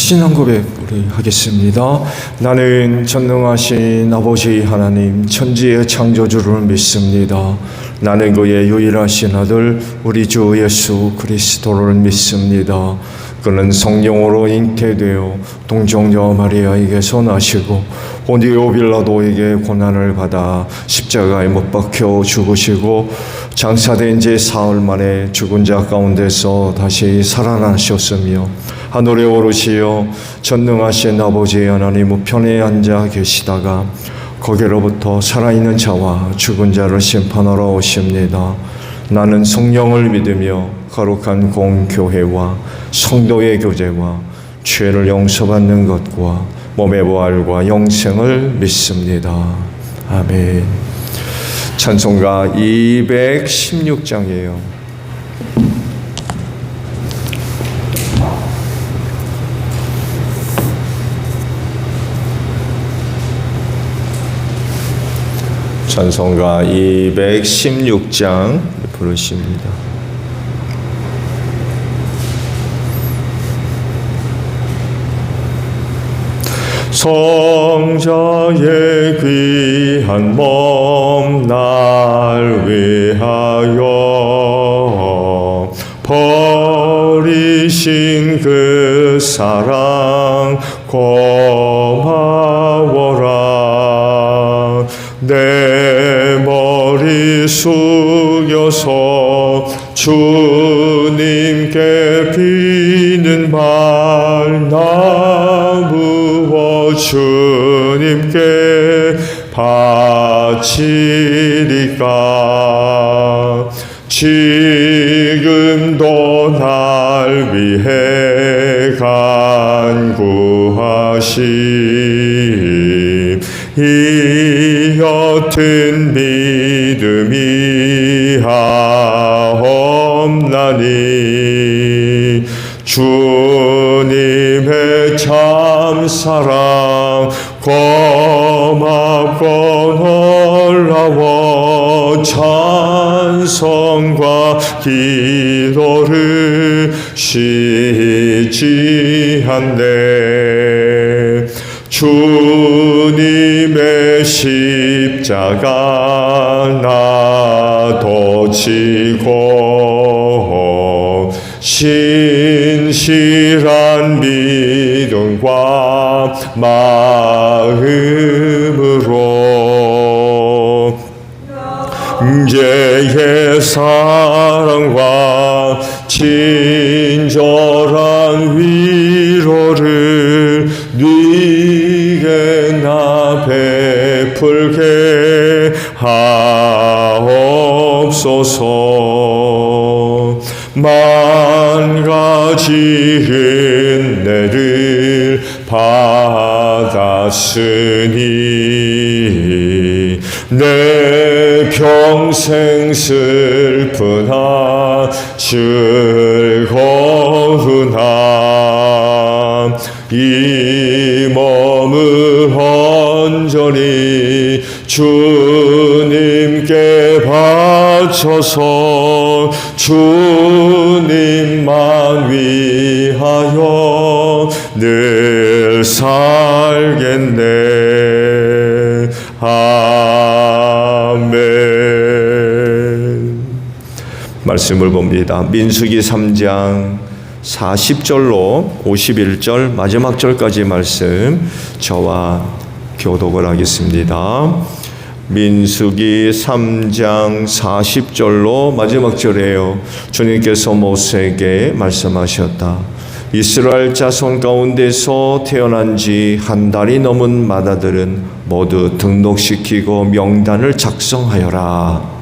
신앙 고백 우리 하겠습니다. 나는 전능하신 아버지 하나님 천지의 창조주를 믿습니다. 나는 그의 유일하신 아들 우리 주 예수 그리스도를 믿습니다. 그는 성령으로 잉태되어 동정녀 마리아에게서 나시고 본디오 빌라도에게 고난을 받아 십자가에 못 박혀 죽으시고 장사된 지 사흘 만에 죽은 자 가운데서 다시 살아나셨으며 하늘에 오르시어 전능하신 아버지 하나님 우편에 앉아 계시다가 거기로부터 살아있는 자와 죽은 자를 심판하러 오십니다. 나는 성령을 믿으며 거룩한 공교회와 성도의 교제와 죄를 용서받는 것과 몸의 부활과 영생을 믿습니다. 아멘. 찬송가 216장이에요. 찬송가 216장 부르십니다. 성자의 귀한 몸 날 위하여 버리신 그 사랑 고마워라. 내 머리 숙여서 주님께 비는 말 나무어 주님께 바치리까. 지금도 날 위해 간구하심 이 옅은 믿음이 하옵나니. 주님의 참사랑 고맙고 놀라워 찬송과 기도를 쉬지 않네. 주님의 십자가 나도 지고 신실한 믿음과 마음으로 죄의 사랑과 친절한 위로를 네게 나 베풀게 하옵소서. 만 가지 은혜를 받았으니 내 평생 슬프나 즐거우나 이 몸을 온전히 주님께 바쳐서 주님만 위하여 늘 살겠네. 아멘. 말씀을 봅니다. 민수기 3장 40절로 51절 마지막 절까지 말씀 저와 교독을 하겠습니다. 민수기 3장 40절로 마지막 절이에요. 주님께서 모세에게 말씀하셨다. 이스라엘 자손 가운데서 태어난 지 한 달이 넘은 맏아들은 모두 등록시키고 명단을 작성하여라.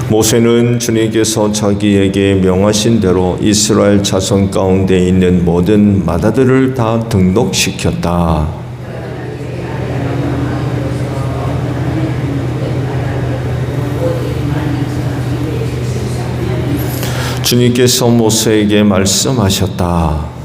모세는 주님께서 자기에게 명하신 대로 이스라엘 자손 가운데 있는 모든 맏아들을 다 등록시켰다. 주님께서 모세에게 말씀하셨다.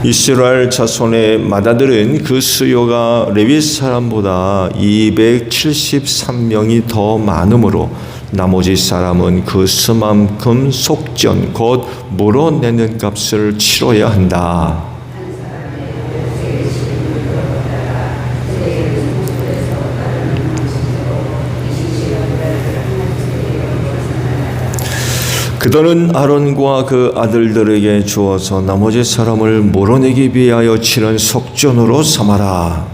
이스라엘 자손의 맏아들은 그 수요가 레위 사람보다 273명이 더 많으므로 나머지 사람은 그 수만큼 속전 곧 물어내는 값을 치러야 한다. 그들은 아론과 그 아들들에게 주어서 나머지 사람을 몰아내기 위하여 치는 속전으로 삼아라.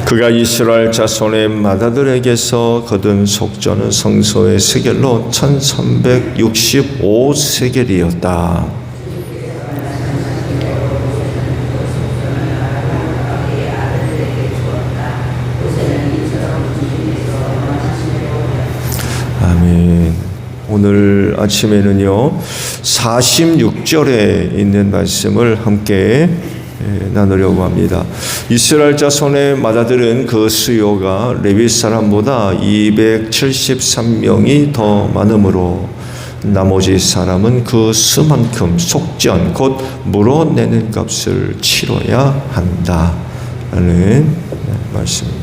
그가 이스라엘 자손의 맏아들에게서 거둔 속전은 성소의 세겔로 1365세겔이었다. 아멘. 오늘 아침에는요 46절에 있는 말씀을 함께 나누려고 합니다. 이스라엘 자손의 맏아들은 그 수요가 레위 사람보다 273명이 더 많으므로 나머지 사람은 그 수만큼 속전 곧 물어내는 값을 치러야 한다라는 말씀입니다.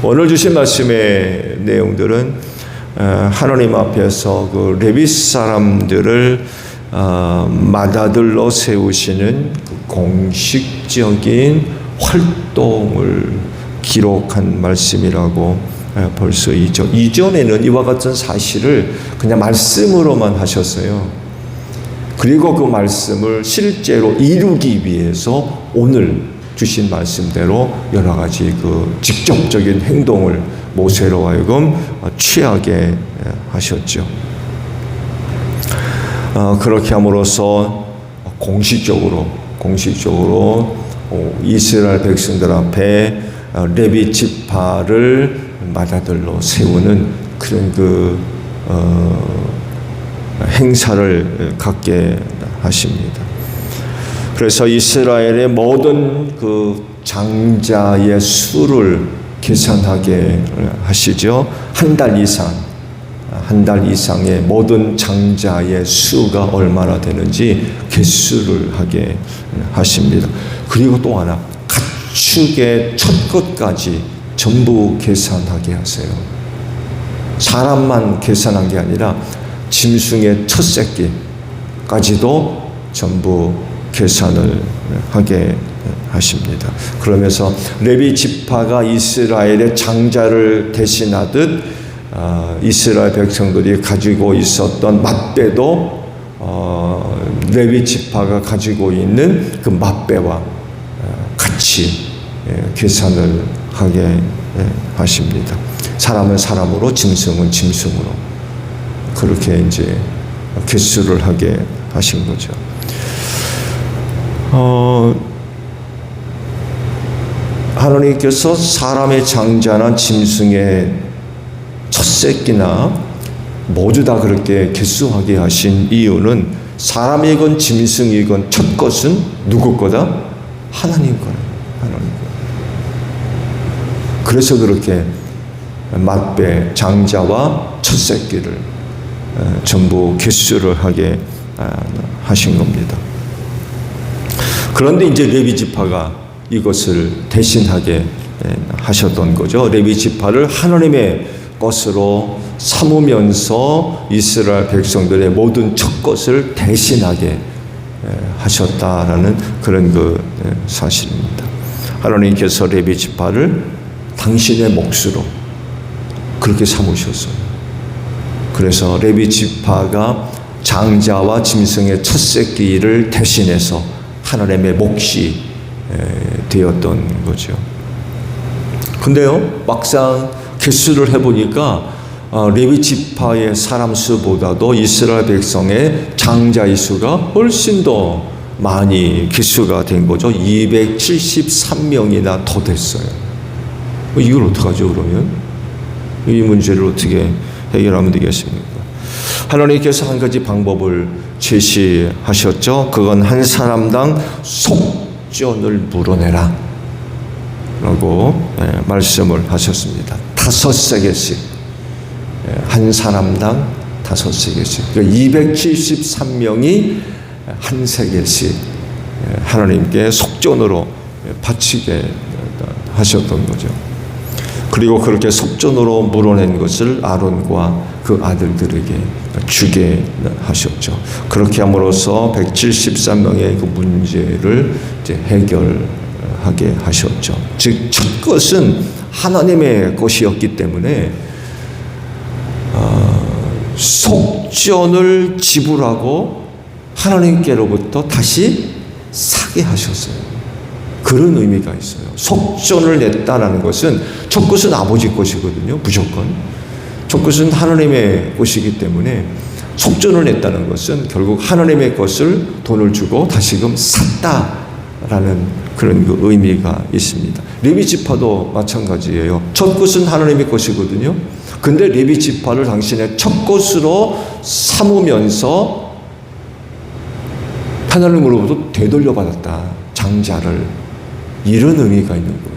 오늘 주신 말씀의 내용들은 하나님 앞에서 그 레위 사람들을 맏아들로 세우시는 그 공식적인 활동을 기록한 말씀이라고 볼 수 있죠. 이전에는 이와 같은 사실을 그냥 말씀으로만 하셨어요. 그리고 그 말씀을 실제로 이루기 위해서 오늘 주신 말씀대로 여러 가지 그 직접적인 행동을 모세로 하여금 취하게 하셨죠. 그렇게 함으로써 공식적으로 이스라엘 백성들 앞에 레위 지파를 맏아들로 세우는 그런 행사를 갖게 하십니다. 그래서 이스라엘의 모든 그 장자의 수를 계산하게 하시죠. 한 달 이상의 모든 장자의 수가 얼마나 되는지 개수를 하게 하십니다. 그리고 또 하나, 가축의 첫 것까지 전부 계산하게 하세요. 사람만 계산한 게 아니라 짐승의 첫 새끼까지도 전부 계산을 하게 하십니다. 그러면서 레위 지파가 이스라엘의 장자를 대신하듯 이스라엘 백성들이 가지고 있었던 맏배도 레위 지파가 가지고 있는 그 맏배와 같이 계산을 하게 하십니다. 사람은 사람으로, 짐승은 짐승으로 그렇게 이제 개수를 하게 하신 거죠. 하나님께서 사람의 장자나 짐승의 첫 새끼나 모두 다 그렇게 개수하게 하신 이유는 사람이건 짐승이건 첫 것은 누구 거다? 하나님 거다. 하나님 거. 그래서 그렇게 맏배 장자와 첫 새끼를 전부 개수를 하게 하신 겁니다. 그런데 이제 레위 지파가 이것을 대신하게 하셨던 거죠. 레위 지파를 하나님의 것으로 삼으면서 이스라엘 백성들의 모든 첫 것을 대신하게 하셨다라는 그런 그 사실입니다. 하나님께서 레위 지파를 당신의 몫으로 그렇게 삼으셨어요. 그래서 레위 지파가 장자와 짐승의 첫 새끼를 대신해서 하나님의 몫이 되었던 거죠. 근데요, 막상 개수를 해보니까 레위 지파의 사람 수보다도 이스라엘 백성의 장자의 수가 훨씬 더 많이 개수가 된 거죠. 273명이나 더 됐어요. 이걸 어떡하죠, 그러면? 이 문제를 어떻게 해결하면 되겠습니까? 하나님께서 한 가지 방법을 제시하셨죠. 그건 한 사람당 속전을 물어내라 라고 말씀을 하셨습니다. 5세겔씩 한 사람당 5세겔씩. 그러니까 273명이 한 세겔씩 하나님께 속전으로 바치게 하셨던 거죠. 그리고 그렇게 속전으로 물어낸 것을 아론과 그 아들들에게 주게 하셨죠. 그렇게 함으로써 173명의 그 문제를 이제 해결하게 하셨죠. 즉, 첫 것은 하나님의 것이었기 때문에 속전을 지불하고 하나님께로부터 다시 사게 하셨어요. 그런 의미가 있어요. 속전을 냈다라는 것은 첫 것은 아버지 것이거든요. 무조건. 첫 것은 하나님의 것이기 때문에 속전을 냈다는 것은 결국 하나님의 것을 돈을 주고 다시금 샀다라는 그런 그 의미가 있습니다. 레위 지파도 마찬가지예요. 첫 것은 하나님의 것이거든요. 근데 레위 지파를 당신의 첫 것으로 삼으면서 하나님으로부터 되돌려받았다. 장자를. 이런 의미가 있는 거예요.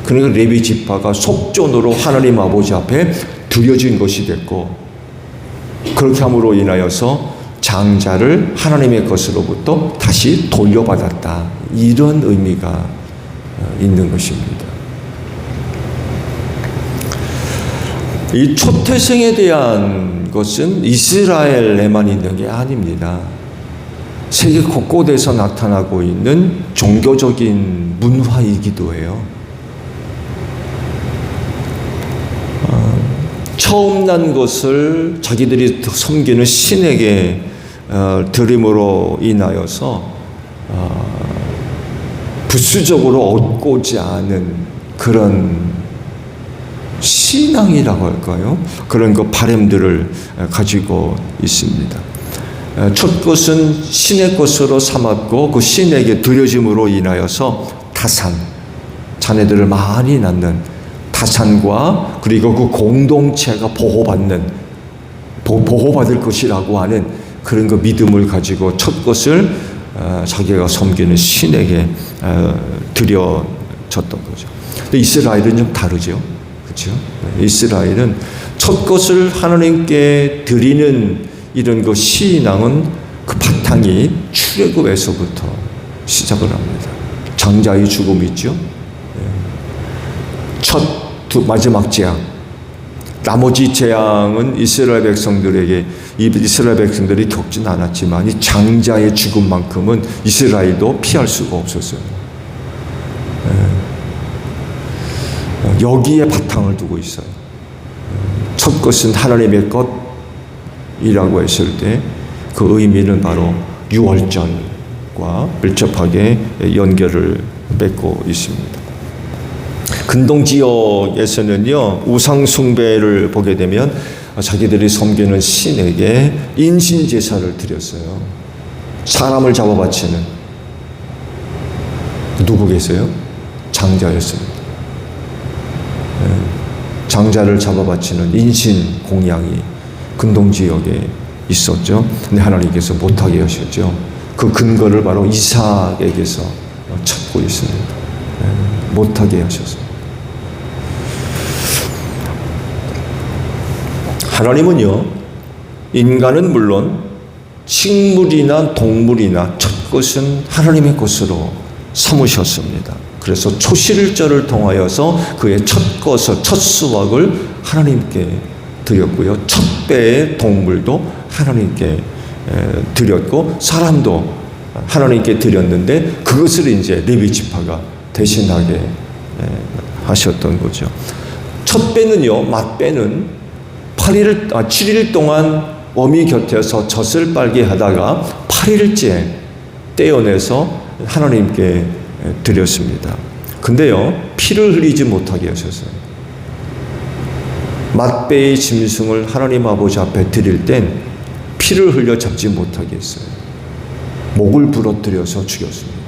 그러니까 레위 지파가 속전으로 하나님 아버지 앞에 드려진 것이 됐고, 그렇게 함으로 인하여서 장자를 하나님의 것으로부터 다시 돌려받았다. 이런 의미가 있는 것입니다. 이 초태생에 대한 것은 이스라엘에만 있는 게 아닙니다. 세계 곳곳에서 나타나고 있는 종교적인 문화이기도 해요. 처음 난 것을 자기들이 섬기는 신에게 드림으로 인하여서 부수적으로 얻고자 하는 그런 신앙이라고 할까요? 그런 그 바램들을 가지고 있습니다. 첫 것은 신의 것으로 삼았고 그 신에게 드려짐으로 인하여서 타산, 자녀들을 많이 낳는 타산과 그리고 그 공동체가 보호받을 것이라고 하는 그런 그 믿음을 가지고 첫 것을 자기가 섬기는 신에게 드려졌던 거죠. 근데 이스라엘은 좀 다르죠. 그렇죠? 이스라엘은 첫 것을 하나님께 드리는 이런 그 신앙은 그 바탕이 출애굽에서부터 시작을 합니다. 장자의 죽음이 있죠. 마지막 재앙. 나머지 재앙은 이스라엘 백성들이 겪진 않았지만 이 장자의 죽음만큼은 이스라엘도 피할 수가 없었어요. 여기에 바탕을 두고 있어요. 첫 것은 하나님의 것이라고 했을 때 그 의미는 바로 유월절과 밀접하게 연결을 맺고 있습니다. 근동 지역에서는요, 우상 숭배를 보게 되면 자기들이 섬기는 신에게 인신 제사를 드렸어요. 사람을 잡아 바치는 누구 계세요? 장자였습니다. 장자를 잡아 바치는 인신 공양이 근동 지역에 있었죠. 근데 하나님께서 못하게 하셨죠. 그 근거를 바로 이삭에게서 찾고 있습니다. 못하게 하셨어요. 하나님은요, 인간은 물론 식물이나 동물이나 첫 것은 하나님의 것으로 삼으셨습니다. 그래서 초실절을 통하여서 그의 첫 것을, 첫 수확을 하나님께 드렸고요. 첫 배의 동물도 하나님께 드렸고, 사람도 하나님께 드렸는데, 그것을 이제 레위 지파가 대신하게 하셨던 거죠. 첫 배는요, 맏배는 7일 동안 어미 곁에서 젖을 빨게 하다가 8일째 떼어내서 하나님께 드렸습니다. 근데요, 피를 흘리지 못하게 하셨어요. 맏배의 짐승을 하나님 아버지 앞에 드릴 땐 피를 흘려 잡지 못하게 했어요. 목을 부러뜨려서 죽였습니다.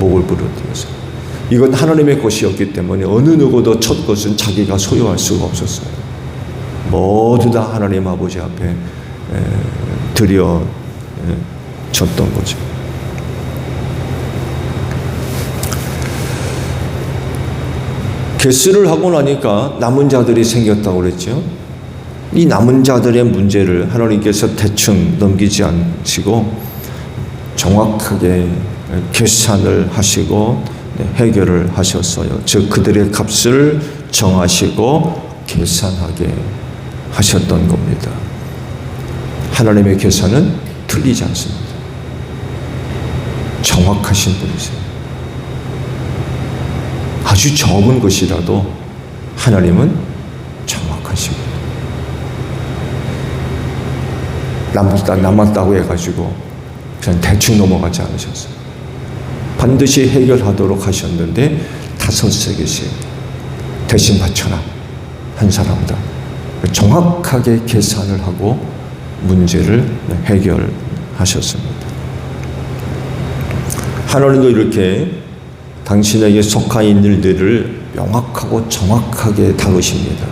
목을 부러뜨려서. 이건 하나님의 것이었기 때문에 어느 누구도 첫 것은 자기가 소유할 수가 없었어요. 모두 다 하나님 아버지 앞에 드려졌던 거죠. 개수를 하고 나니까 남은 자들이 생겼다고 그랬죠. 이 남은 자들의 문제를 하나님께서 대충 넘기지 않으시고 정확하게 계산을 하시고 해결을 하셨어요. 즉 그들의 값을 정하시고 계산하게 하셨던 겁니다. 하나님의 계산은 틀리지 않습니다. 정확하신 분이세요. 아주 적은 것이라도 하나님은 정확하십니다. 남았다고 해가지고 그냥 대충 넘어가지 않으셨어요. 반드시 해결하도록 하셨는데 5세계씩 대신 바쳐라 한 사람다. 정확하게 계산을 하고 문제를 해결하셨습니다. 하나님도 이렇게 당신에게 속한 일들을 명확하고 정확하게 다루십니다.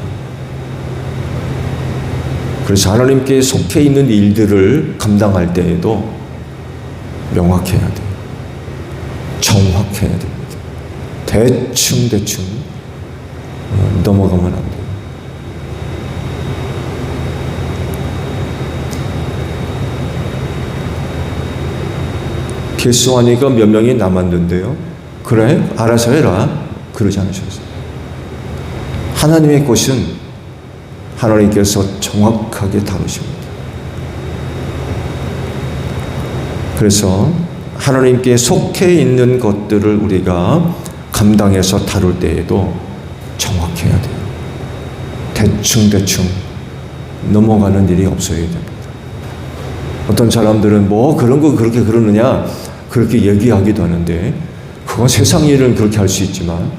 그래서 하나님께 속해 있는 일들을 감당할 때에도 명확해야 돼요. 정확해야 됩니다. 대충 넘어가면 안 돼요. 개수하니까 몇 명이 남았는데요. 그래, 알아서 해라. 그러지 않으셨어요. 하나님의 것은 하나님께서 정확하게 다루십니다. 그래서 하나님께 속해 있는 것들을 우리가 감당해서 다룰 때에도 정확해야 돼요. 대충 넘어가는 일이 없어야 됩니다. 어떤 사람들은 뭐 그런 거 그렇게 그러느냐 그렇게 얘기하기도 하는데 그건 세상 일은 그렇게 할 수 있지만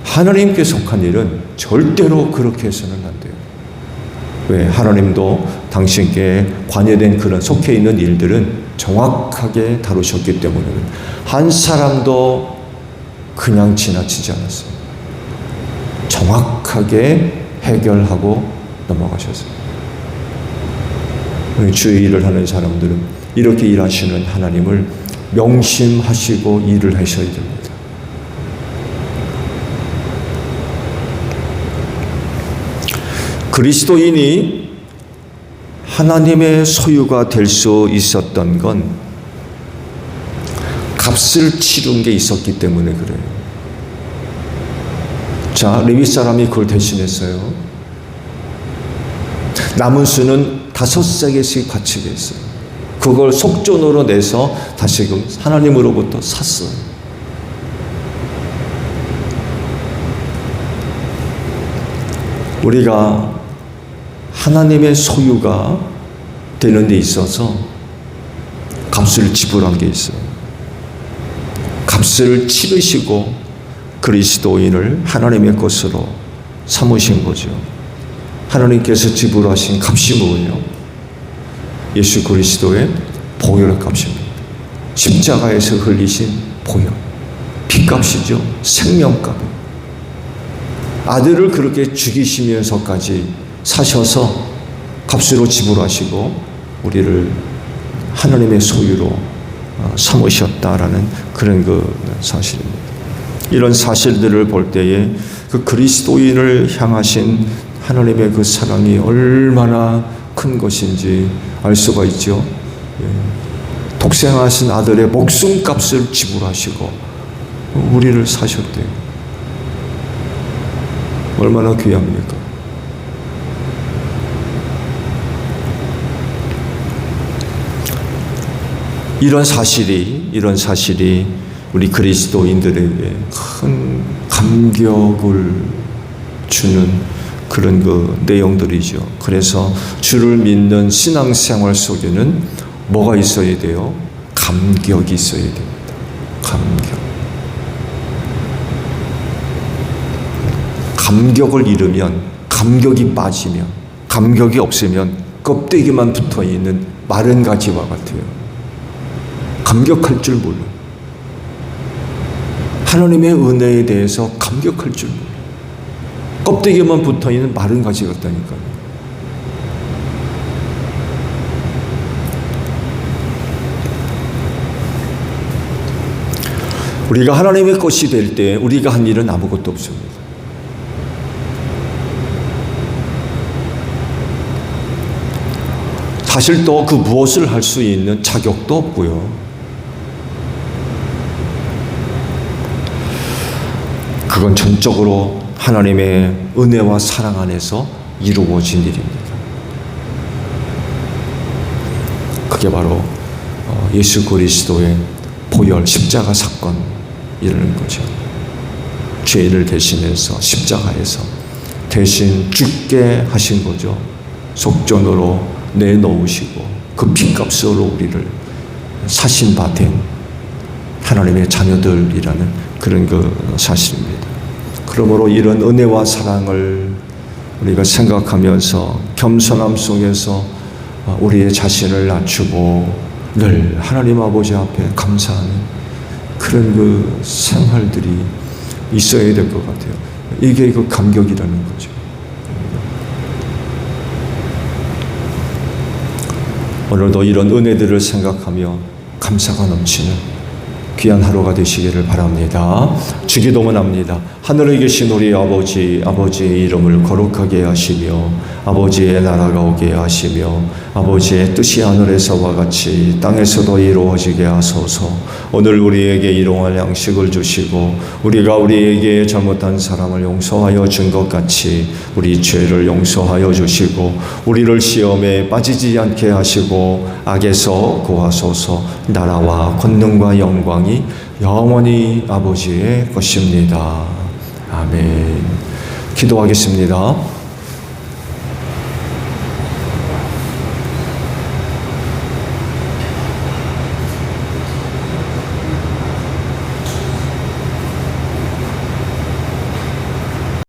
하나님께 속한 일은 절대로 그렇게 해서는 안 돼요. 왜? 하나님도 당신께 관여된 그런 속해 있는 일들은 정확하게 다루셨기 때문에 한 사람도 그냥 지나치지 않았어요. 정확하게 해결하고 넘어가셨어요. 주의 일을 하는 사람들은 이렇게 일하시는 하나님을 명심하시고 일을 하셔야 됩니다. 그리스도인이 하나님의 소유가 될 수 있었던 건 값을 치른 게 있었기 때문에 그래요. 자, 레위 사람이 그걸 대신했어요. 남은 수는 5세계씩 바치게 했어요. 그걸 속전으로 내서 다시금 하나님으로부터 샀어요. 우리가 하나님의 소유가 되는 데 있어서 값을 지불한 게 있어요. 값을 치르시고 그리스도인을 하나님의 것으로 삼으신 거죠. 하나님께서 지불하신 값이 뭐예요? 예수 그리스도의 보혈 값입니다. 십자가에서 흘리신 보혈. 피값이죠. 생명값. 아들을 그렇게 죽이시면서까지 사셔서 값으로 지불하시고 우리를 하나님의 소유로 삼으셨다라는 그런 그 사실입니다. 이런 사실들을 볼 때에 그 그리스도인을 향하신 하나님의 그 사랑이 얼마나 큰 것인지 알 수가 있죠. 독생하신 아들의 목숨값을 지불하시고 우리를 사셨대요. 얼마나 귀합니까? 이런 사실이 우리 그리스도인들에게 큰 감격을 주는 그런 그 내용들이죠. 그래서 주를 믿는 신앙생활 속에는 뭐가 있어야 돼요? 감격이 있어야 됩니다. 감격을 잃으면, 감격이 빠지면, 감격이 없으면 껍데기만 붙어있는 마른 가지와 같아요. 감격할 줄 몰라. 하나님의 은혜에 대해서 감격할 줄 몰라. 껍데기만 붙어있는 마른 가지 같다니까요. 우리가 하나님의 것이 될 때 우리가 한 일은 아무것도 없습니다. 사실 또 그 무엇을 할 수 있는 자격도 없고요. 그건 전적으로 하나님의 은혜와 사랑 안에서 이루어진 일입니다. 그게 바로 예수 그리스도의 보혈 십자가 사건이라는 거죠. 죄를 대신해서 십자가에서 대신 죽게 하신 거죠. 속전으로 내놓으시고 그 피값으로 우리를 사신 바 된 하나님의 자녀들이라는 그런 그 사실입니다. 그러므로 이런 은혜와 사랑을 우리가 생각하면서 겸손함 속에서 우리의 자신을 낮추고 늘 하나님 아버지 앞에 감사하는 그런 그 생활들이 있어야 될 것 같아요. 이게 그 감격이라는 거죠. 오늘도 이런 은혜들을 생각하며 감사가 넘치는 귀한 하루가 되시기를 바랍니다. 주기도문 합니다. 하늘에 계신 우리 아버지, 아버지의 이름을 거룩하게 하시며 아버지의 나라가 오게 하시며 아버지의 뜻이 하늘에서와 같이 땅에서도 이루어지게 하소서. 오늘 우리에게 일용할 양식을 주시고 우리가 우리에게 잘못한 사람을 용서하여 준 것 같이 우리 죄를 용서하여 주시고 우리를 시험에 빠지지 않게 하시고 악에서 구하소서. 나라와 권능과 영광이 영원히 아버지의 것입니다. 아멘. 기도하겠습니다.